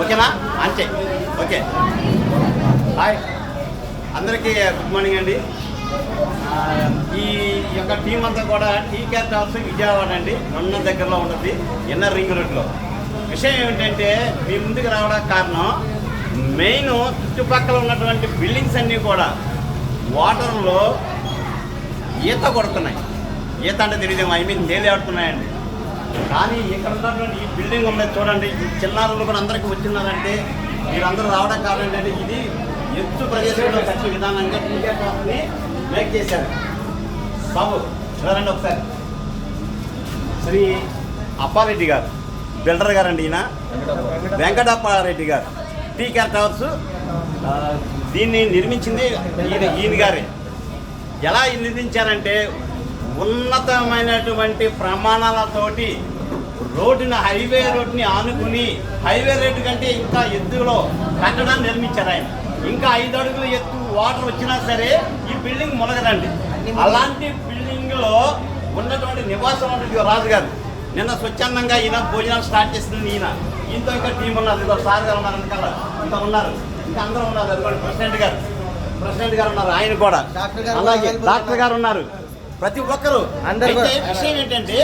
ఓకేనా? అంతే. Okay, hi అందరికీ, గుడ్ మార్నింగ్ అండి. ఈ యొక్క టీం అంతా కూడా టీకేఆర్ టవర్స్ విజయవాడ అండి, ఉన్న దగ్గరలో ఉంటుంది, ఇన్నర్ రింగ్ రోడ్లో. విషయం ఏమిటంటే మీ ముందుకు రావడానికి కారణం మెయిన్ చుట్టుపక్కల ఉన్నటువంటి బిల్డింగ్స్ అన్నీ కూడా వాటర్లో ఈత కొడుతున్నాయి. ఈత అంటే తెలియదేమో, తేలి ఆడుతున్నాయండి. కానీ ఇక్కడ ఉన్నటువంటి ఈ బిల్డింగ్ ఉన్నది చూడండి, చిన్నారులు కూడా అందరికీ వచ్చినారంటే మీరందరూ రావడం కావాలంటే ఇది ఎత్తు ప్రదేశంలో కట్టిన విధానంగా టీకేఆర్ టవర్స్ని మేక్ చేశారు. బాబు చూడండి ఒకసారి, శ్రీ అప్పారెడ్డి గారు బిల్డర్ గారండి, ఈయన వెంకటప్పారెడ్డి గారు. టీకేఆర్ టవర్స్ దీన్ని నిర్మించింది ఈయన గారే. ఎలా నిర్మించారంటే ఉన్నతమైనటువంటి ప్రమాణాలతోటి రోడ్డుని, హైవే రోడ్ని ఆనుకుని హైవే రోడ్డు కంటే ఇంకా ఎత్తులో కట్టడాన్ని నిర్మించారు ఆయన. ఇంకా 5 అడుగులు ఎత్తు వాటర్ వచ్చినా సరే ఈ బిల్డింగ్ మునగదండి. అలాంటి బిల్డింగ్లో ఉన్నటువంటి నివాసం ఉంటుంది రాజుగారు. నిన్న స్వచ్ఛందంగా ఈయన భోజనాలు స్టార్ట్ చేస్తుంది. ఈయనతో ఇంకా టీం ఉన్నారు, ఇదో సార్ గారు ఉన్నారు, వెనకాల ఇంకా ఉన్నారు, ఇంకా అందరూ ఉన్నారు. అదిగోండి ప్రెసిడెంట్ గారు ఉన్నారు, ఆయన కూడా, అలాగే డాక్టర్ గారు ఉన్నారు, ప్రతి ఒక్కరు. విషయం ఏంటంటే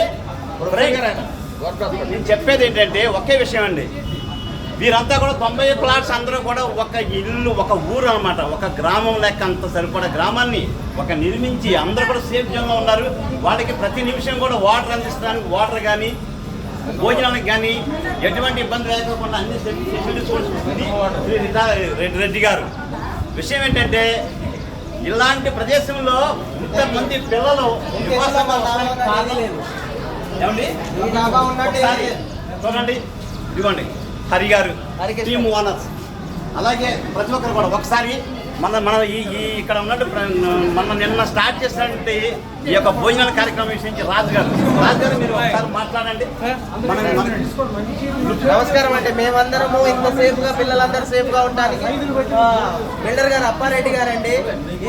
నేను చెప్పేది ఏంటంటే ఒకే విషయం అండి, వీరంతా కూడా 90 ప్లాట్స్ అందరూ కూడా ఒక ఇల్లు, ఒక ఊరు అనమాట, ఒక గ్రామం లెక్క అంత సరిపడా గ్రామాన్ని నిర్మించి అందరూ కూడా సేఫ్ జోన్లో ఉన్నారు. వాళ్ళకి ప్రతి నిమిషం కూడా వాటర్ అందించడానికి, వాటర్ కానీ భోజనానికి కానీ ఎటువంటి ఇబ్బంది లేకుండా అన్ని ఫెసిలిటీస్ రెడ్డి గారు. విషయం ఏంటంటే ఇలాంటి ప్రదేశంలో ఇంతమంది పిల్లలు ఏమండి చూడండి, ఇదిగోండి హరి గారు, టీమ్ ఓనర్స్, అలాగే ప్రతి ఒక్కరు కూడా ఒకసారి మన ఈ ఇక్కడ ఉన్నట్టు నిన్న స్టార్ట్ చేసినటువంటి ఈ యొక్క భోజనాల కార్యక్రమం విషయించి రాజు గారు మీరు ఒకసారి మాట్లాడండి. నమస్కారం అండి. మేమందరము ఇంత సేఫ్గా, పిల్లలందరూ సేఫ్గా ఉండడానికి బిల్డర్ గారు అప్పారెడ్డి గారు అండి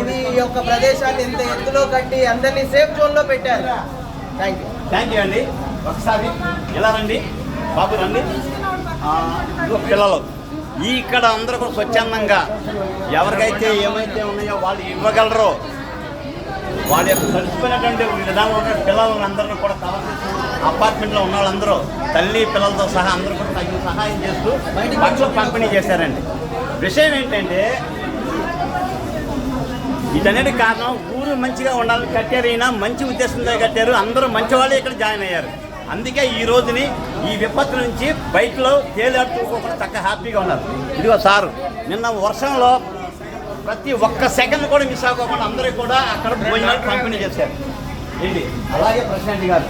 ఇది యొక్క ప్రదేశాన్ని ఇంత ఎత్తులో కట్టి అందరినీ సేఫ్ జోన్లో పెట్టారు. థ్యాంక్ యూ అండి. ఒకసారి ఇలా రండి బాబు, రండి. పిల్లలు ఇక్కడ అందరూ కూడా స్వచ్ఛందంగా ఎవరికైతే ఏమైతే ఉన్నాయో వాళ్ళు ఇవ్వగలరో వాళ్ళ యొక్క కలిసిపోయినటువంటి విధానం ఉన్న పిల్లలను అందరినీ కూడా కవర్ చేసి అపార్ట్మెంట్లో ఉన్న వాళ్ళందరూ తల్లి పిల్లలతో సహా అందరూ కూడా తగిన సహాయం చేస్తూ బట్టలు పంపిణీ చేశారండి. విషయం ఏంటంటే ఇదనేది కారణం ఊరు మంచిగా ఉండాలని కట్టారు, ఈయన మంచి ఉద్దేశంతో కట్టారు, అందరూ మంచి వాళ్ళే ఇక్కడ జాయిన్ అయ్యారు. అందుకే ఈ రోజుని ఈ విపత్తు నుంచి బయటలో తేలియాడుకోకుండా చక్కగా హ్యాపీగా ఉన్నారు. ఇదిగో సారు నిన్న వర్షంలో ప్రతి ఒక్క సెకండ్ కూడా మిస్ అవ్వకుండా అందరికీ కూడా అక్కడ భోజనాలు పంపిణీ చేశారు ఏంటి. అలాగే ప్రెసిడెంట్ గారు,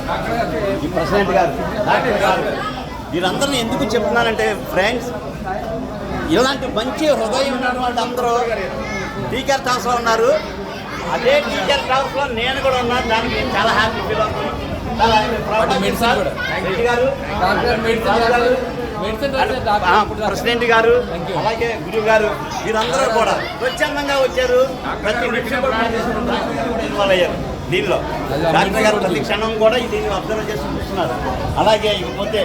డాక్టర్ గారు, వీరందరినీ ఎందుకు చెప్తున్నానంటే ఫ్రెండ్స్, ఇలాంటి మంచి హృదయం ఉన్న వాళ్ళు అందరూ టీకేఆర్ టవర్స్లో ఉన్నారు. అదే టీకేఆర్ టవర్స్లో నేను కూడా ఉన్నాను, దానికి చాలా హ్యాపీ ఫీల్ అవుతున్నాను. ప్రెసిడెంట్ గారు, అలాగే గురువు గారు, వీరందరూ కూడా స్వచ్ఛందంగా వచ్చారు. ప్రతి నిమిషం కూడా ఇన్వాల్వ్ అయ్యారు దీనిలో. డాక్టర్ గారు ప్రతి క్షణం కూడా దీన్ని అబ్జర్వ్ చేసి చూస్తున్నారు. అలాగే ఇకపోతే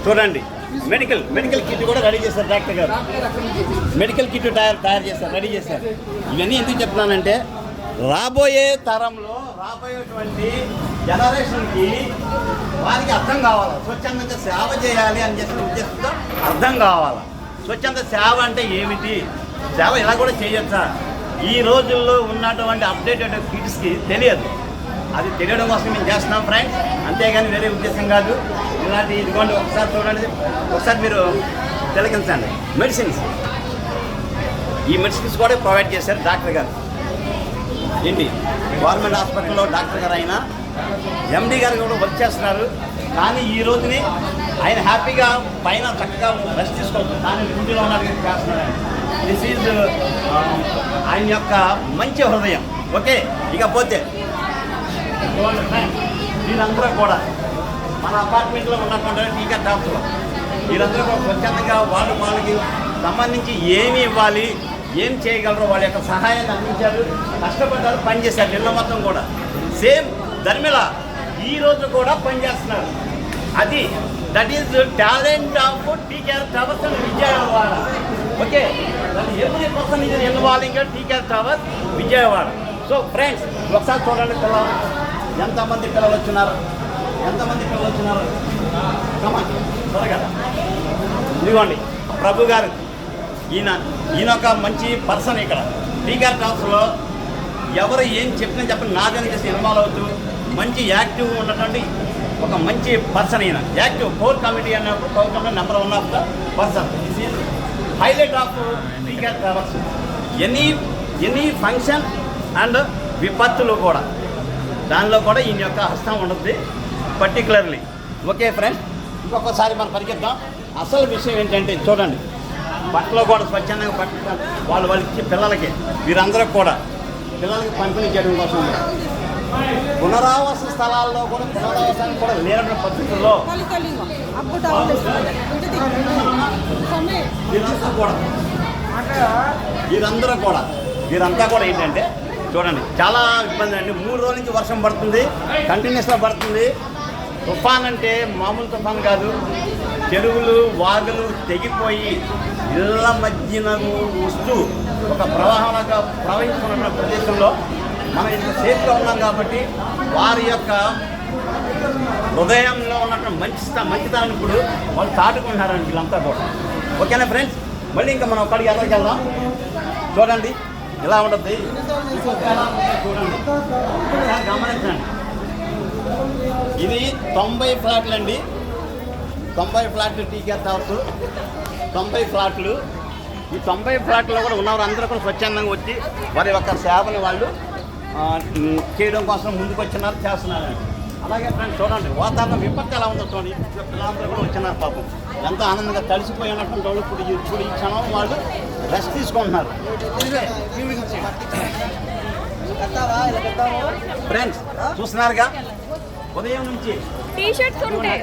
చూడండి, మెడికల్ కిట్ కూడా రెడీ చేశారు డాక్టర్ గారు. మెడికల్ కిట్ తయారు చేశారు, రెడీ చేశారు. ఇవన్నీ ఎందుకు చెప్తున్నానంటే రాబోయే తరంలో, రాబోయేటువంటి జనరేషన్కి వారికి అర్థం కావాలి, స్వచ్ఛందంగా సేవ చేయాలి అని చెప్పిన ఉద్దేశంతో అర్థం కావాలి. స్వచ్ఛంద సేవ అంటే ఏమిటి, సేవ ఇలా కూడా చేయొచ్చా, ఈ రోజుల్లో ఉన్నటువంటి అప్డేటెడ్ కిడ్స్కి తెలియదు. అది తెలియడం కోసం మేము చేస్తున్నాం ఫ్రెండ్స్, అంతేగాని వేరే ఉద్దేశం కాదు. ఇలాంటి ఇదిగోండి ఒకసారి చూడండి, ఒకసారి మీరు తిలకించండి. ఈ మెడిసిన్స్ కూడా ప్రొవైడ్ చేశారు డాక్టర్ గారు ఏంటి. గవర్నమెంట్ హాస్పిటల్లో డాక్టర్ గారు అయినా ఎండి గారు కూడా వర్క్ చేస్తున్నారు. కానీ ఈ రోజుని ఆయన హ్యాపీగా పైన చక్కగా రెస్ట్ తీసుకోవచ్చు, కానీ డ్యూటీలో ఉన్నారు చేస్తున్నారు. దిస్ ఈజ్ ఆయన యొక్క మంచి హృదయం. ఓకే, ఇకపోతే వీళ్ళందరూ కూడా మన అపార్ట్మెంట్లో ఉన్నటువంటి టీకేఆర్ టవర్స్లో వీళ్ళందరూ కూడా స్వచ్ఛందంగా వాళ్ళకి సంబంధించి ఏమి ఇవ్వాలి, ఏం చేయగలరో వాళ్ళ యొక్క సహాయాన్ని అందించారు, కష్టపడ్డారు, పనిచేశారు. నిన్న మొత్తం కూడా సేమ్ ధర్మిల ఈరోజు కూడా పనిచేస్తున్నారు. అది that is talent of TKR towers and Vijayawada. Okay, every person is involving TKR towers Vijayawada. So friends, ఒకసారి చూడండి పిల్లలు, ఎంతమంది పిల్లలు వచ్చినారు, త్వరగా ఇదిగోండి ప్రభు గారు. ఈయన ఒక మంచి పర్సన్ ఇక్కడ టీకేఆర్ టవర్స్లో. ఎవరు ఏం చెప్పినా చెప్పండి, నాదని చేసి ఇన్వాల్వ్ అవుతూ మంచి యాక్టివ్ ఉన్నటువంటి ఒక మంచి పర్సన్. ఈయన యాక్టివ్ కోర్ కమిటీ అన్నప్పుడు core committee number 1 of the person. This is highlight of TKR towers. Any function and విపత్తులు కూడా దానిలో కూడా ఈయన యొక్క హస్తం ఉంటుంది పర్టికులర్లీ. ఓకే ఫ్రెండ్స్, ఇంకొకసారి మనం పరిగెత్తాం. అసలు విషయం ఏంటంటే చూడండి, బట్టలు కూడా స్వచ్ఛందంగా వాళ్ళు ఇచ్చి పిల్లలకి, వీరందరూ కూడా పిల్లలకి పంపిణీ చేయడం కోసం పునరావాస స్థలాల్లో కూడా పునరావాసానికి కూడా లేనటువంటి పరిస్థితుల్లో వీరంతా కూడా ఏంటంటే చూడండి చాలా ఇబ్బంది అండి. 3 రోజుల నుంచి వర్షం పడుతుంది, కంటిన్యూస్గా పడుతుంది. తుఫాన్ అంటే మామూలు తుఫాన్ కాదు. చెరువులు వాగులు తెగిపోయి ఇళ్ళ మధ్యన వస్తూ ఒక ప్రవాహంగా ప్రవహించుకున్న ప్రదేశంలో మనం ఇంత సేఫ్గా ఉన్నాం కాబట్టి వారి యొక్క హృదయంలో ఉన్నటువంటి మంచితనం ఇప్పుడు వాళ్ళు చాటుకుంటున్నారండి వీళ్ళంతా కూడా. ఓకేనా ఫ్రెండ్స్, మళ్ళీ ఇంకా మనం ఒకటికి ఎక్కడికి వెళ్దాం. చూడండి ఇలా ఉంటుంది, చూడండి గమనించండి. ఇది 90 ఫ్లాట్లు అండి, 90 ఫ్లాట్లు టీకేఆర్ టవర్స్. 90 ఫ్లాట్లు. ఈ 90 ఫ్లాట్లో కూడా ఉన్నవారు అందరూ కూడా స్వచ్ఛందంగా వచ్చి వారి యొక్క సేవని వాళ్ళు చేయడం కోసం ముందుకు వచ్చినారు, చేస్తున్నారండి. అలాగే ఫ్రెండ్స్ చూడండి వాతావరణం విపత్తు ఎలా ఉందో చూడండి. పిల్లలందరూ కూడా వచ్చినారు పాపం, ఎంతో ఆనందంగా తడిసిపోయినటువంటి వాళ్ళు ఇప్పుడు ఈ క్షణం వాళ్ళు రెస్ట్ తీసుకుంటున్నారు. ఫ్రెండ్స్ చూస్తున్నారుగా, ఉదయం నుంచి టీ షర్ట్స్ ఉంటాయి.